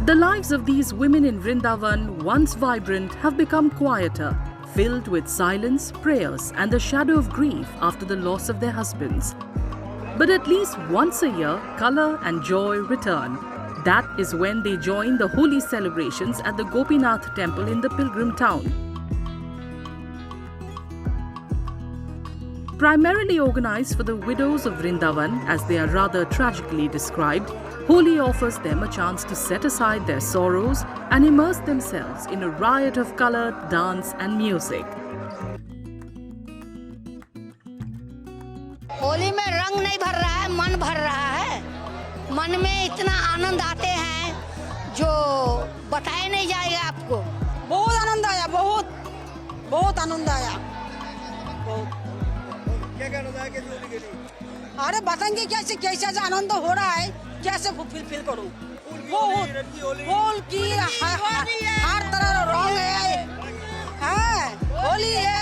The lives of these women in Vrindavan, once vibrant, have become quieter, filled with silence, prayers, and the shadow of grief after the loss of their husbands. But at least once a year, color and joy return. That is when they join the holy celebrations at the Gopinath temple in the pilgrim town. Primarily organized for the widows of Vrindavan, as they are rather tragically described, Holi offers them a chance to set aside their sorrows and immerse themselves in a riot of color, dance and music. Holi में रंग नहीं भर रहा है, मन भर रहा है। मन में इतना आनंद आते हैं जो बताया नहीं जाएगा आपको। बहुत आनंद आया, बहुत आनंद आया। क्या कहना है कैसे होली के लिए? अरे बताएंगे कैसे आनंद हो रहा है, कैसे फील करूँ। बहुत होल की हर तरह रंग है, होली है।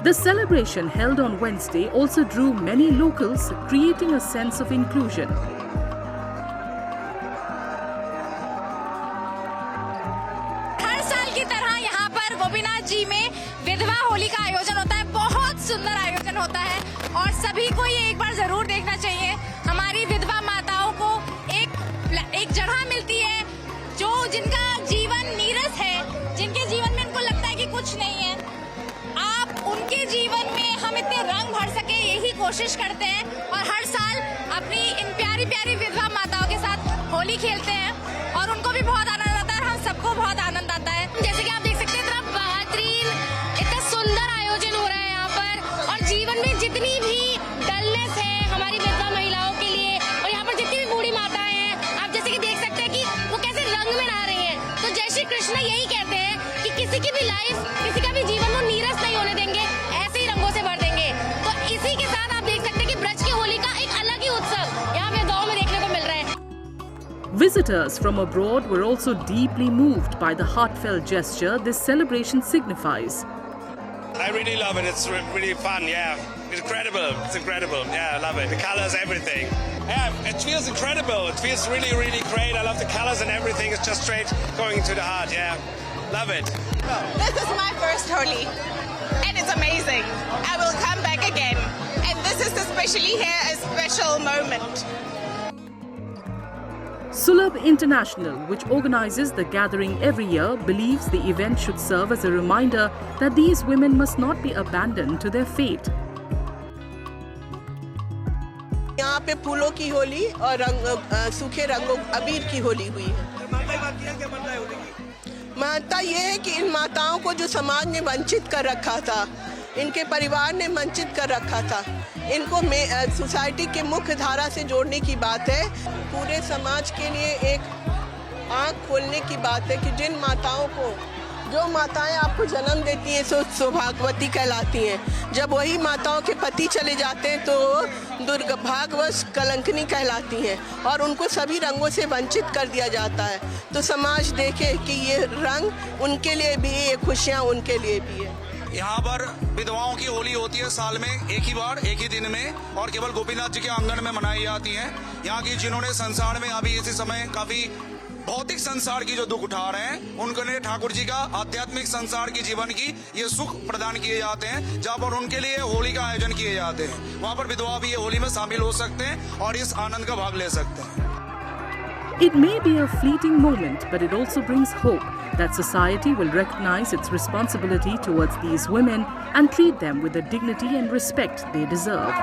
The celebration held on Wednesday also drew many locals, creating a sense of inclusion. हर साल की तरह यहाँ पर गोपीनाथ जी में विधवा होली का आयोजन होता है। बहुत सुंदर आयोजन होता है और सभी को ये एक बार जरूर देखना चाहिए। हमारी विधवा माताओं को एक जगह मिलती है जो जिनका जीवन नीरस है, जिनके जीवन में उनको लगता है कि कुछ नहीं है। आप उनके जीवन में हम इतने रंग भर सके, यही कोशिश करते हैं और हर साल अपनी इन प्यारी प्यारी विधवा माताओं के साथ होली खेलते हैं और उनको भी बहुत आनंद आता है और हम सबको बहुत आनंद आता है। जैसे कि आप देख सकते हैं इतना बेहतरीन, इतना सुंदर आयोजन हो रहा है यहाँ पर और जीवन में जितनी भी डलनेस है हमारी विधवा महिलाओं के लिए और यहाँ पर जितनी भी बूढ़ी माताएं हैं, आप जैसे कि देख सकते हैं कि वो कैसे रंग में नहा रही हैं। तो जय श्री कृष्ण यही कहते हैं कि किसी की भी लाइफ, किसी का भी जीवन वो नीरस नहीं होने देंगे, ऐसे ही रंगों से भर देंगे। तो इसी के साथ आप देख सकते हैं कि ब्रज की होली का एक अलग ही उत्सव यहाँ पे गाँव में देखने को मिल रहा है। Visitors from abroad were also deeply moved by the heartfelt gesture this celebration signifies. I really love it. It's really fun. Yeah, it's incredible. Yeah, I love it. The colors, everything. Yeah, it feels incredible. It feels really, really great. I love the colors and everything. It's just straight going into the heart. Yeah, love it. This is my first Holi and it's amazing. I will come back again. And this is especially here a special moment. Sulabh International, which organizes the gathering every year, believes the event should serve as a reminder that these women must not be abandoned to their fate. यहाँ पे फूलों की होली और सूखे रंगों अबीर की होली हुई है। मान्यता ये है कि इन माताओं को जो समाज ने वंचित कर रखा था, इनके परिवार ने वंचित कर रखा था, इनको सोसाइटी के मुख्य धारा से जोड़ने की बात है। पूरे समाज के लिए एक आँख खोलने की बात है कि जिन माताओं को, जो माताएं आपको जन्म देती हैं सो सौभाग्यवती कहलाती हैं। जब वही माताओं के पति चले जाते हैं तो दुर्भाग्यवश कलंकनी कहलाती हैं और उनको सभी रंगों से वंचित कर दिया जाता है। तो समाज देखे कि ये रंग उनके लिए भी है, ये खुशियाँ उनके लिए भी है। यहाँ पर विधवाओं की होली होती है साल में एक ही बार, एक ही दिन में और केवल गोपीनाथ जी के आंगन में मनाई जाती है। यहाँ की जिन्होंने संसार में अभी इसी समय काफी भौतिक संसार की जो दुख उठा रहे हैं, उनको ने ठाकुर जी का आध्यात्मिक संसार की जीवन की ये सुख प्रदान किए जाते हैं, जहाँ पर उनके लिए होली का आयोजन किए जाते हैं। वहाँ पर विधवा भी ये होली में शामिल हो सकते हैं और इस आनंद का भाग ले सकते हैं। It may be a fleeting moment, but it also brings hope that society will recognize its responsibility towards these women and treat them with the dignity and respect they deserve.